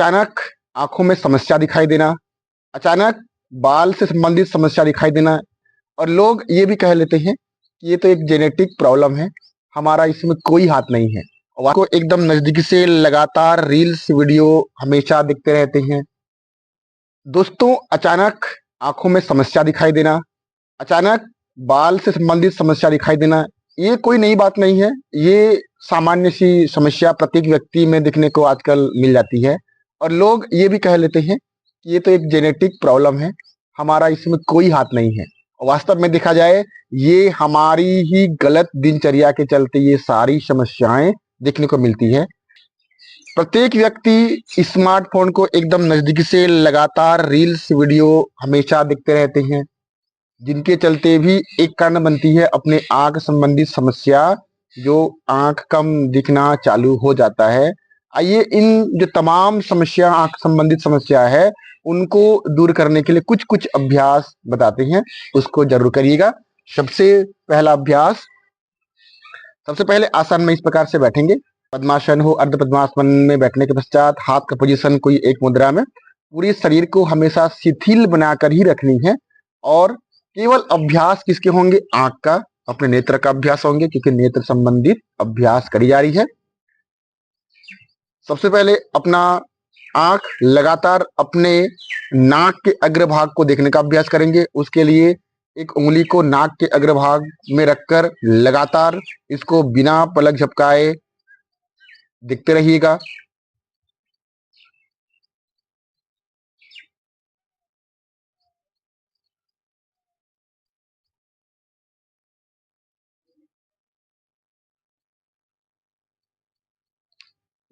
अचानक आंखों में समस्या दिखाई देना, अचानक बाल से संबंधित समस्या दिखाई देना और लोग ये भी कह लेते हैं कि ये तो एक जेनेटिक प्रॉब्लम है, हमारा इसमें कोई हाथ नहीं है। और आपको एकदम नजदीक से लगातार रील्स वीडियो हमेशा दिखते रहते हैं। दोस्तों, अचानक आंखों में समस्या दिखाई देना, अचानक बाल से संबंधित समस्या दिखाई देना, ये कोई नई बात नहीं है। ये सामान्य सी समस्या प्रत्येक व्यक्ति में दिखने को आजकल मिल जाती है और लोग ये भी कह लेते हैं कि ये तो एक जेनेटिक प्रॉब्लम है, हमारा इसमें कोई हाथ नहीं है। वास्तव में देखा जाए, ये हमारी ही गलत दिनचर्या के चलते ये सारी समस्याएं देखने को मिलती है। प्रत्येक व्यक्ति स्मार्टफोन को एकदम नजदीक से लगातार रील्स वीडियो हमेशा देखते रहते हैं, जिनके चलते भी एक कारण बनती है अपने आंख संबंधित समस्या, जो आंख कम दिखना चालू हो जाता है। आइए इन जो तमाम समस्या, आंख संबंधित समस्या है, उनको दूर करने के लिए कुछ कुछ अभ्यास बताते हैं, उसको जरूर करिएगा। सबसे पहला अभ्यास, सबसे पहले आसन में इस प्रकार से बैठेंगे। पद्मासन हो, अर्ध पद्मासन में बैठने के पश्चात हाथ का पोजीशन कोई एक मुद्रा में, पूरे शरीर को हमेशा शिथिल बनाकर ही रखनी है और केवल अभ्यास किसके होंगे? आंख का, अपने नेत्र का अभ्यास होंगे, क्योंकि नेत्र संबंधित अभ्यास करी जा रही है। सबसे पहले अपना आंख लगातार अपने नाक के अग्रभाग को देखने का अभ्यास करेंगे। उसके लिए एक उंगली को नाक के अग्रभाग में रखकर लगातार इसको बिना पलक झपकाए देखते रहिएगा।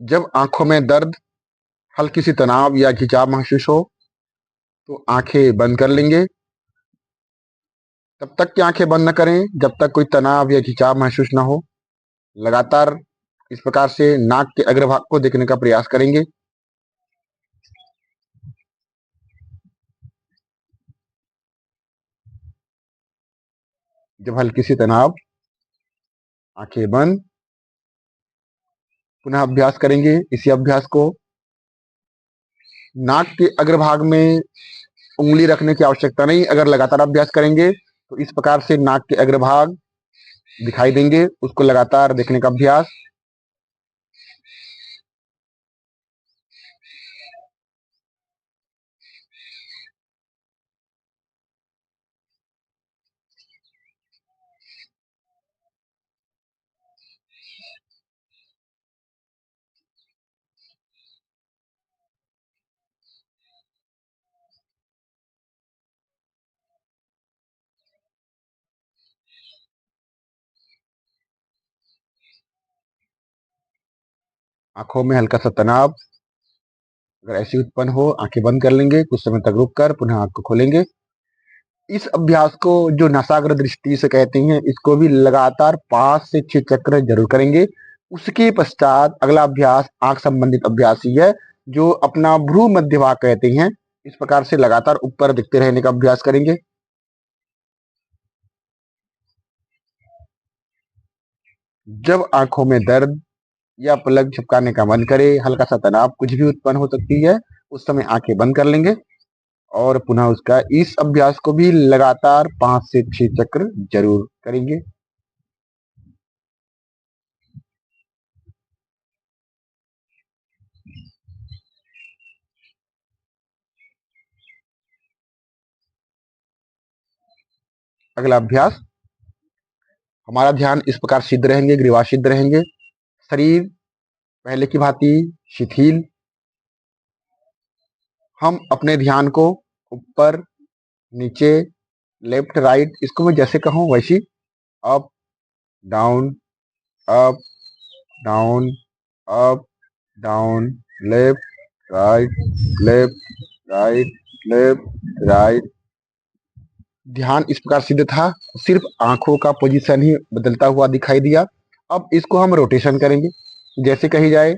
जब आंखों में दर्द, हल्की सी तनाव या खिंचाव महसूस हो तो आंखें बंद कर लेंगे। तब तक की आंखें बंद न करें जब तक कोई तनाव या खिंचाव महसूस ना हो। लगातार इस प्रकार से नाक के अग्रभाग को देखने का प्रयास करेंगे। जब हल्की सी तनाव, आंखें बंद, पुनः अभ्यास करेंगे। इसी अभ्यास को नाक के अग्रभाग में उंगली रखने की आवश्यकता नहीं। अगर लगातार अभ्यास करेंगे तो इस प्रकार से नाक के अग्रभाग दिखाई देंगे, उसको लगातार देखने का अभ्यास। आंखों में हल्का सा तनाव अगर ऐसी उत्पन्न हो, आंखें बंद कर लेंगे। कुछ समय तक रुक कर पुनः आंख को खोलेंगे। इस अभ्यास को जो नासाग्र दृष्टि से कहते हैं, इसको भी लगातार 5 से 6 चक्र जरूर करेंगे। उसके पश्चात अगला अभ्यास आंख संबंधित अभ्यास ही है, जो अपना भ्रू मध्य भाग कहते हैं। इस प्रकार से लगातार ऊपर दिखते रहने का अभ्यास करेंगे। जब आंखों में दर्द या पलक झपकाने का मन करे, हल्का सा तनाव कुछ भी उत्पन्न हो सकती है, उस समय आंखें बंद कर लेंगे और पुनः उसका इस अभ्यास को भी लगातार 5 से 6 चक्र जरूर करेंगे। अगला अभ्यास, हमारा ध्यान इस प्रकार सिद्ध रहेंगे, ग्रीवा सिद्ध रहेंगे, शरीर पहले की भांति शिथिल। हम अपने ध्यान को ऊपर नीचे, लेफ्ट राइट, इसको मैं जैसे कहूँ वैसी, up down, up down, up down, left right, left right, left right. ध्यान इस प्रकार सिद्ध था, सिर्फ आंखों का पोजीशन ही बदलता हुआ दिखाई दिया। अब इसको हम रोटेशन करेंगे, जैसे कही जाए।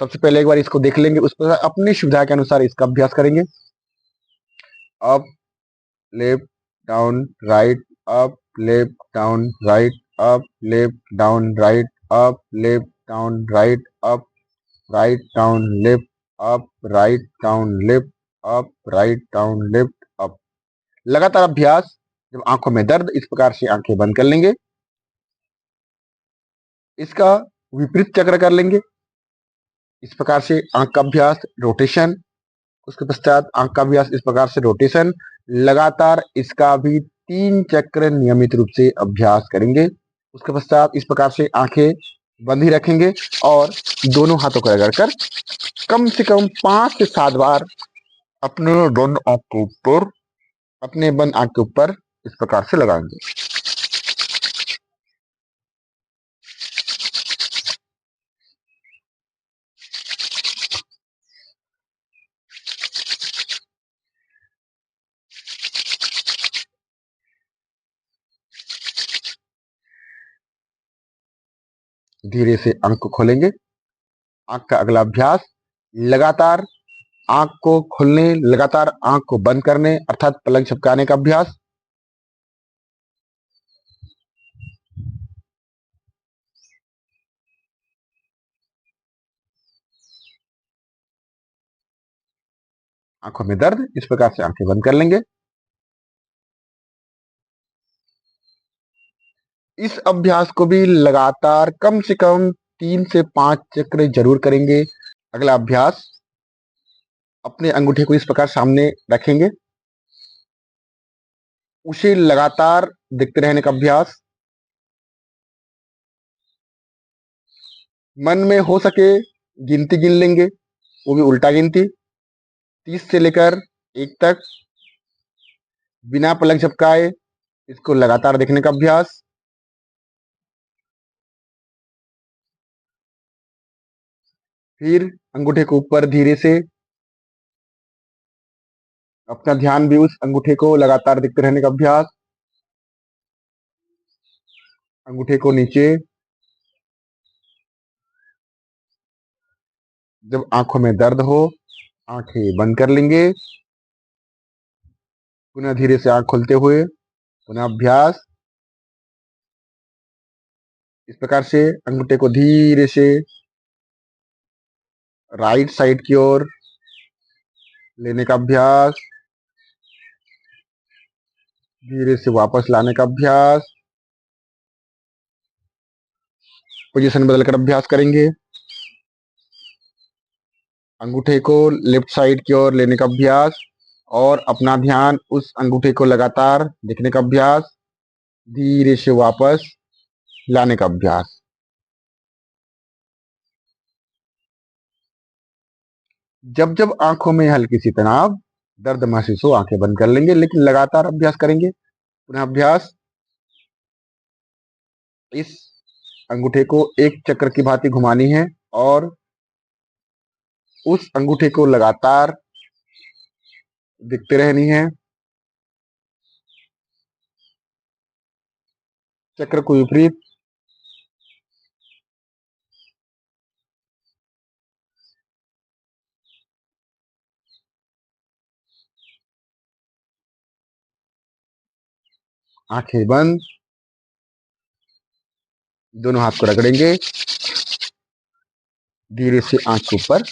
सबसे पहले एक बार इसको देख लेंगे, उस पर अपनी सुविधा के अनुसार इसका अभ्यास करेंगे। Up, left, down, right, up, left, down, right, up, left, down, right, up, left, down, right, up, right, down, left, up, right, down, left, up, right, down, left, up. लगातार अभ्यास। जब आंखों में दर्द, इस प्रकार से आंखें बंद कर लेंगे। इसका विपरीत चक्र कर लेंगे। इस प्रकार से आंख का अभ्यास, रोटेशन। उसके पश्चात आंख का अभ्यास, इस प्रकार से रोटेशन। लगातार इसका भी 3 चक्र नियमित रूप से अभ्यास करेंगे। उसके पश्चात इस प्रकार से आंखें बंद ही रखेंगे और दोनों हाथों को रगड़कर कम से कम 5 से 7 बार अपने बंद आंख के ऊपर इस प्रकार से लगाएंगे। धीरे से आंख को खोलेंगे। आंख का अगला अभ्यास, लगातार आंख को खोलने, लगातार आंख को बंद करने अर्थात पलक झपकाने का अभ्यास। आंखों में दर्द, इस प्रकार से आंखें बंद कर लेंगे। इस अभ्यास को भी लगातार कम से कम 3 से 5 चक्र जरूर करेंगे। अगला अभ्यास, अपने अंगूठे को इस प्रकार सामने रखेंगे। उसे लगातार देखते रहने का अभ्यास। मन में हो सके गिनती गिन लेंगे, वो भी उल्टा गिनती, 30 से लेकर 1 तक बिना पलक झपकाए इसको लगातार देखने का अभ्यास। फिर अंगूठे को ऊपर धीरे से, अपना ध्यान भी उस अंगूठे को लगातार देखते रहने का अभ्यास। अंगूठे को नीचे। जब आंखों में दर्द हो, आंखें बंद कर लेंगे। पुनः धीरे से आंख खोलते हुए पुनः अभ्यास। इस प्रकार से अंगूठे को धीरे से राइट साइड की ओर लेने का अभ्यास, धीरे से वापस लाने का अभ्यास। पोजीशन बदलकर अभ्यास करेंगे। अंगूठे को लेफ्ट साइड की ओर लेने का अभ्यास और अपना ध्यान उस अंगूठे को लगातार देखने का अभ्यास, धीरे से वापस लाने का अभ्यास। जब जब आंखों में हल्की सी तनाव, दर्द महसूस हो, आंखें बंद कर लेंगे, लेकिन लगातार अभ्यास करेंगे। पुनः अभ्यास। इस अंगूठे को एक चक्र की भांति घुमानी है और उस अंगूठे को लगातार दिखते रहनी है। चक्र को विपरीत। आंखें बंद, दोनों हाथ को रगड़ेंगे, धीरे से आंख के ऊपर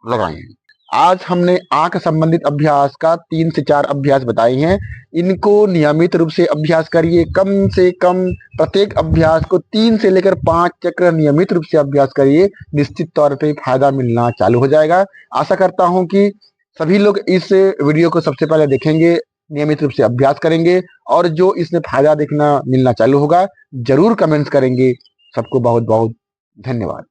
लगाएंगे। आज हमने आंख संबंधित अभ्यास का 3 से 4 अभ्यास बताए हैं। इनको नियमित रूप से अभ्यास करिए। कम से कम प्रत्येक अभ्यास को 3 से लेकर 5 चक्र नियमित रूप से अभ्यास करिए। निश्चित तौर पे फायदा मिलना चालू हो जाएगा। आशा करता हूं कि सभी लोग इस वीडियो को सबसे पहले देखेंगे, नियमित रूप से अभ्यास करेंगे और जो इसमें फायदा देखना मिलना चालू होगा जरूर कमेंट्स करेंगे। सबको बहुत बहुत धन्यवाद।